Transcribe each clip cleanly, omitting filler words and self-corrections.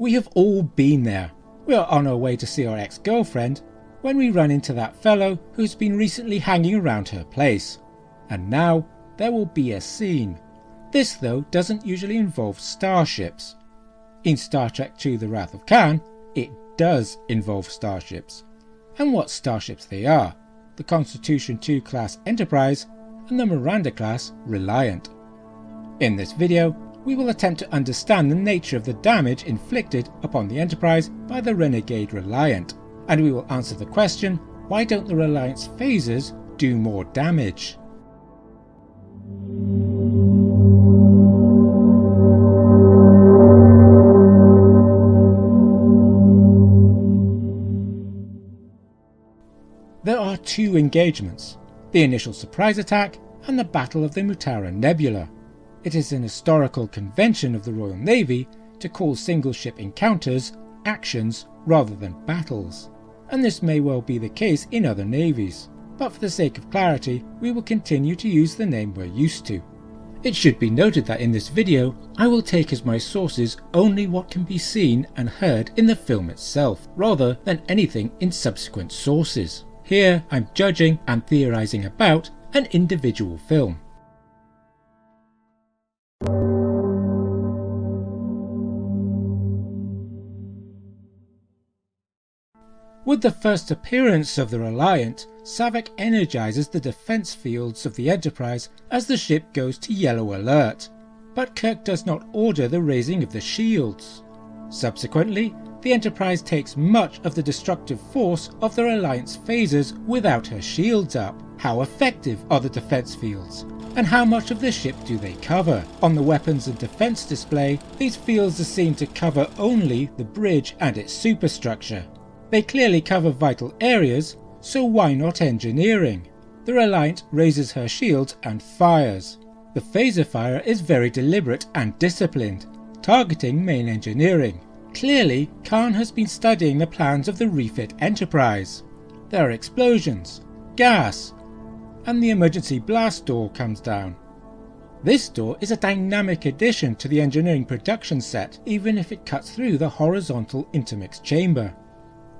We have all been there. We are on our way to see our ex-girlfriend when we run into that fellow who's been recently hanging around her place. And now there will be a scene. This though doesn't usually involve starships. In Star Trek II The Wrath of Khan, it does involve starships. And what starships they are: the Constitution II class Enterprise and the Miranda class Reliant. In this video, we will attempt to understand the nature of the damage inflicted upon the Enterprise by the renegade Reliant, and we will answer the question, why don't the Reliant's phasers do more damage? There are two engagements, the initial surprise attack and the Battle of the Mutara Nebula. It is an historical convention of the Royal Navy to call single ship encounters actions rather than battles, and this may well be the case in other navies, but for the sake of clarity we will continue to use the name we're used to. It should be noted that in this video I will take as my sources only what can be seen and heard in the film itself, rather than anything in subsequent sources. Here I'm judging and theorising about an individual film. With the first appearance of the Reliant, Saavik energises the defence fields of the Enterprise as the ship goes to yellow alert, but Kirk does not order the raising of the shields. Subsequently, the Enterprise takes much of the destructive force of the Reliant's phasers without her shields up. How effective are the defence fields? And how much of the ship do they cover? On the weapons and defence display, these fields are seen to cover only the bridge and its superstructure. They clearly cover vital areas, so why not engineering? The Reliant raises her shields and fires. The phaser fire is very deliberate and disciplined, targeting main engineering. Clearly, Khan has been studying the plans of the refit Enterprise. There are explosions, gas, and the emergency blast door comes down. This door is a dynamic addition to the engineering production set, even if it cuts through the horizontal intermix chamber.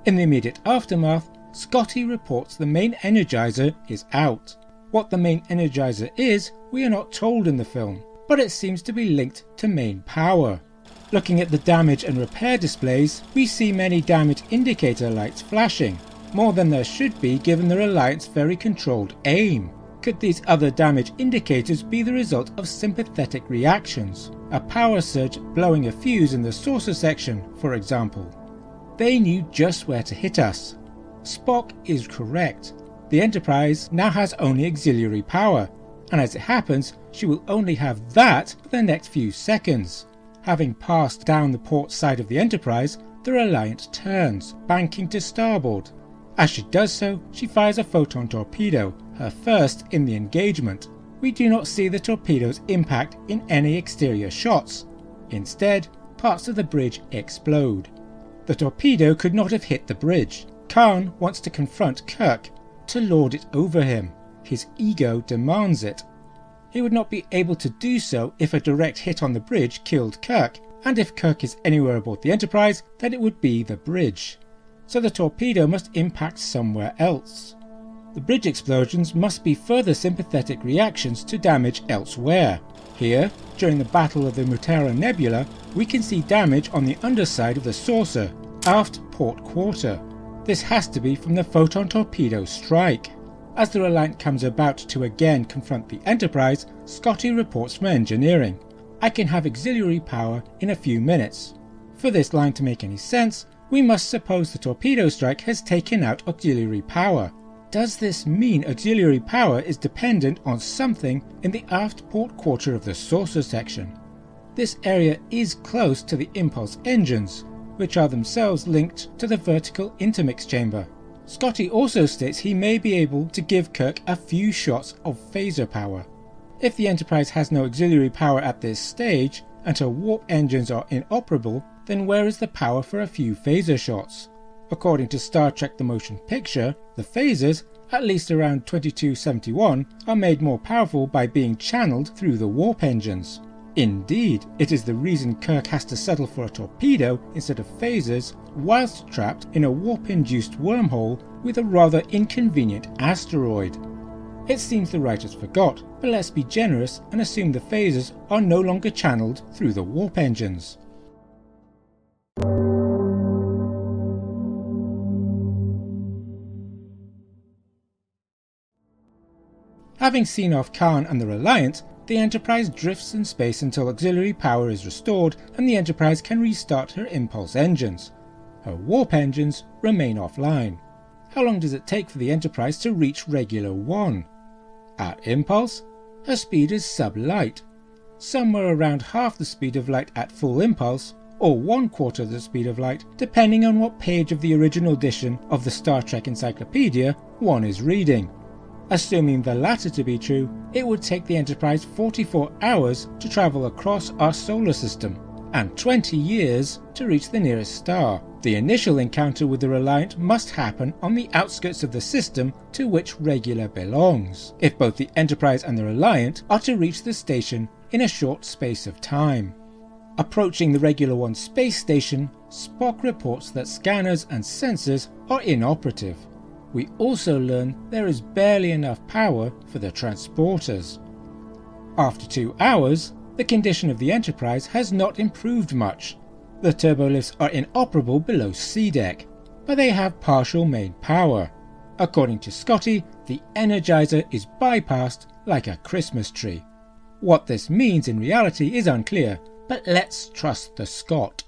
In the immediate aftermath, Scotty reports the main energizer is out. What the main energizer is, we are not told in the film, but it seems to be linked to main power. Looking at the damage and repair displays, we see many damage indicator lights flashing, more than there should be given the Reliant's very controlled aim. Could these other damage indicators be the result of sympathetic reactions? A power surge blowing a fuse in the saucer section, for example. They knew just where to hit us. Spock is correct. The Enterprise now has only auxiliary power, and as it happens, she will only have that for the next few seconds. Having passed down the port side of the Enterprise, the Reliant turns, banking to starboard. As she does so, she fires a photon torpedo, her first in the engagement. We do not see the torpedo's impact in any exterior shots. Instead, parts of the bridge explode. The torpedo could not have hit the bridge. Khan wants to confront Kirk, to lord it over him. His ego demands it. He would not be able to do so if a direct hit on the bridge killed Kirk, and if Kirk is anywhere aboard the Enterprise, then it would be the bridge. So the torpedo must impact somewhere else. The bridge explosions must be further sympathetic reactions to damage elsewhere. Here, during the Battle of the Mutara Nebula, we can see damage on the underside of the saucer, aft port quarter. This has to be from the photon torpedo strike. As the Reliant comes about to again confront the Enterprise, Scotty reports from engineering. I can have auxiliary power in a few minutes. For this line to make any sense, we must suppose the torpedo strike has taken out auxiliary power. Does this mean auxiliary power is dependent on something in the aft port quarter of the saucer section? This area is close to the impulse engines, which are themselves linked to the vertical intermix chamber. Scotty also states he may be able to give Kirk a few shots of phaser power. If the Enterprise has no auxiliary power at this stage, and her warp engines are inoperable, then where is the power for a few phaser shots? According to Star Trek the Motion Picture, the phasers, at least around 2271, are made more powerful by being channeled through the warp engines. Indeed, it is the reason Kirk has to settle for a torpedo instead of phasers whilst trapped in a warp-induced wormhole with a rather inconvenient asteroid. It seems the writers forgot, but let's be generous and assume the phasers are no longer channeled through the warp engines. Having seen off Khan and the Reliant, the Enterprise drifts in space until auxiliary power is restored and the Enterprise can restart her impulse engines. Her warp engines remain offline. How long does it take for the Enterprise to reach regular 1? At impulse, her speed is sub-light, somewhere around half the speed of light at full impulse, or 1/4 the speed of light, depending on what page of the original edition of the Star Trek Encyclopedia one is reading. Assuming the latter to be true, it would take the Enterprise 44 hours to travel across our solar system, and 20 years to reach the nearest star. The initial encounter with the Reliant must happen on the outskirts of the system to which Regular belongs, if both the Enterprise and the Reliant are to reach the station in a short space of time. Approaching the Regular 1 space station, Spock reports that scanners and sensors are inoperative. We also learn there is barely enough power for the transporters. After 2 hours, the condition of the Enterprise has not improved much. The turbolifts are inoperable below sea deck, but they have partial main power. According to Scotty, the Energizer is bypassed like a Christmas tree. What this means in reality is unclear, but let's trust the Scot.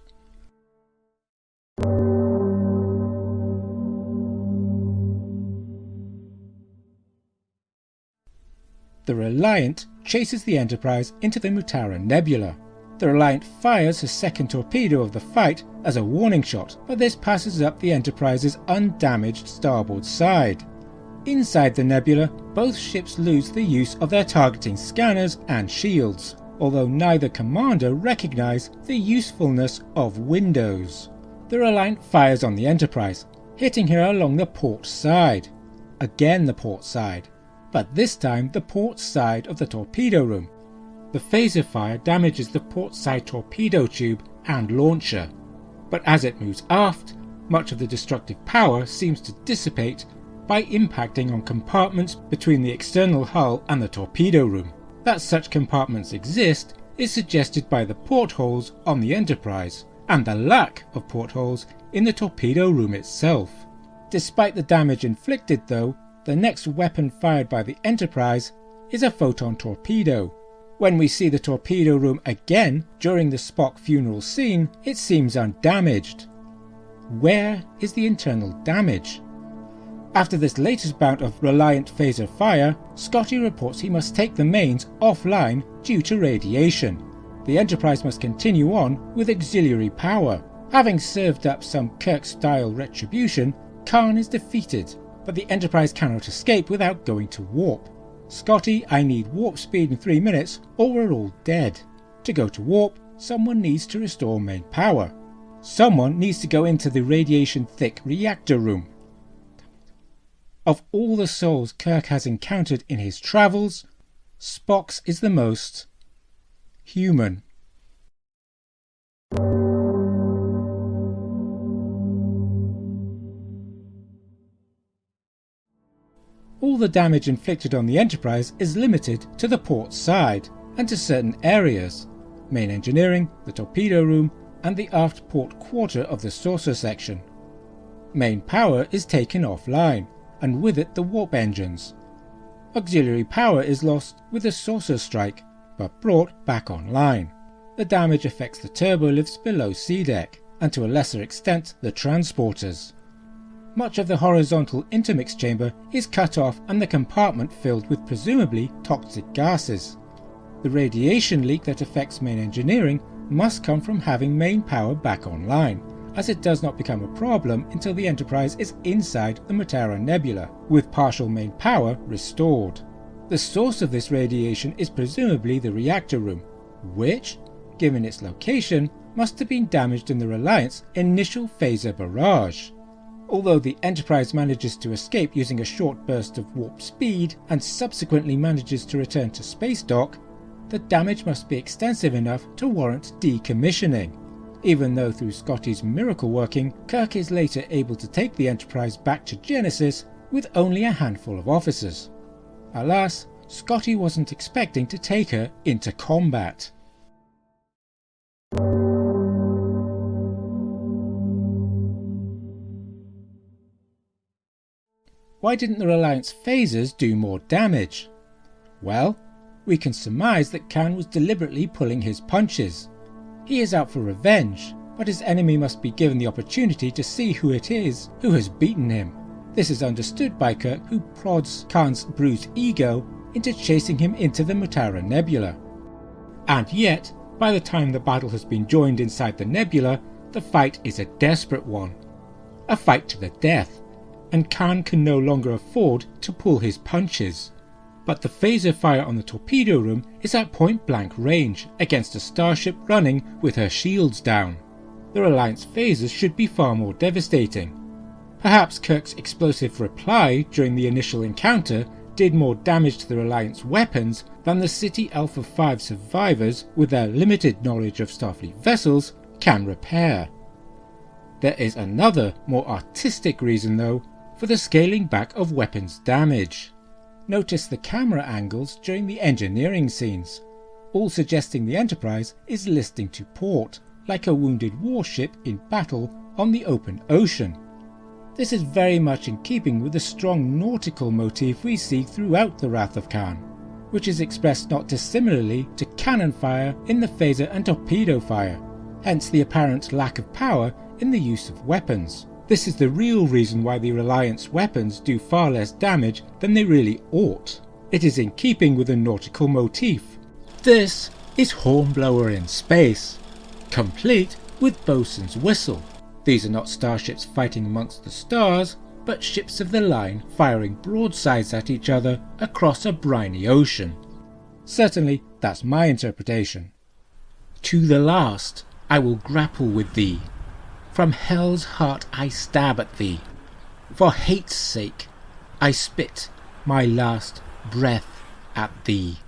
The Reliant chases the Enterprise into the Mutara Nebula. The Reliant fires her second torpedo of the fight as a warning shot, but this passes up the Enterprise's undamaged starboard side. Inside the nebula, both ships lose the use of their targeting scanners and shields, although neither commander recognise the usefulness of windows. The Reliant fires on the Enterprise, hitting her along the port side. Again the port side, but this time the port side of the torpedo room. The phaser fire damages the port side torpedo tube and launcher, but as it moves aft, much of the destructive power seems to dissipate by impacting on compartments between the external hull and the torpedo room. That such compartments exist is suggested by the portholes on the Enterprise, and the lack of portholes in the torpedo room itself. Despite the damage inflicted though, the next weapon fired by the Enterprise is a photon torpedo. When we see the torpedo room again during the Spock funeral scene, it seems undamaged. Where is the internal damage? After this latest bout of Reliant phaser fire, Scotty reports he must take the mains offline due to radiation. The Enterprise must continue on with auxiliary power. Having served up some Kirk-style retribution, Khan is defeated, but the Enterprise cannot escape without going to warp. Scotty, I need warp speed in 3 minutes or we're all dead. To go to warp, someone needs to restore main power. Someone needs to go into the radiation-thick reactor room. Of all the souls Kirk has encountered in his travels, Spock's is the most human. All the damage inflicted on the Enterprise is limited to the port side and to certain areas: main engineering, the torpedo room, and the aft port quarter of the saucer section. Main power is taken offline, and with it the warp engines. Auxiliary power is lost with a saucer strike, but brought back online. The damage affects the turbolifts below sea deck, and to a lesser extent the transporters. Much of the horizontal intermix chamber is cut off and the compartment filled with presumably toxic gases. The radiation leak that affects main engineering must come from having main power back online, as it does not become a problem until the Enterprise is inside the Mutara Nebula, with partial main power restored. The source of this radiation is presumably the reactor room, which, given its location, must have been damaged in the Reliant's initial phaser barrage. Although the Enterprise manages to escape using a short burst of warp speed and subsequently manages to return to space dock, the damage must be extensive enough to warrant decommissioning, even though through Scotty's miracle working, Kirk is later able to take the Enterprise back to Genesis with only a handful of officers. Alas, Scotty wasn't expecting to take her into combat. Why didn't the Reliant's phasers do more damage? Well, we can surmise that Khan was deliberately pulling his punches. He is out for revenge, but his enemy must be given the opportunity to see who it is who has beaten him. This is understood by Kirk, who prods Khan's bruised ego into chasing him into the Mutara Nebula. And yet, by the time the battle has been joined inside the nebula, the fight is a desperate one. A fight to the death, and Khan can no longer afford to pull his punches. But the phaser fire on the torpedo room is at point blank range against a starship running with her shields down. The Reliant's phasers should be far more devastating. Perhaps Kirk's explosive reply during the initial encounter did more damage to the Reliant's weapons than the City Alpha 5 survivors, with their limited knowledge of Starfleet vessels, can repair. There is another, more artistic reason though, for the scaling back of weapons damage. Notice the camera angles during the engineering scenes, all suggesting the Enterprise is listing to port, like a wounded warship in battle on the open ocean. This is very much in keeping with the strong nautical motif we see throughout the Wrath of Khan, which is expressed not dissimilarly to cannon fire in the phaser and torpedo fire, hence the apparent lack of power in the use of weapons. This is the real reason why the Reliant's weapons do far less damage than they really ought. It is in keeping with the nautical motif. This is Hornblower in space, complete with bosun's whistle. These are not starships fighting amongst the stars, but ships of the line firing broadsides at each other across a briny ocean. Certainly, that's my interpretation. To the last, I will grapple with thee. From hell's heart I stab at thee. For hate's sake, I spit my last breath at thee.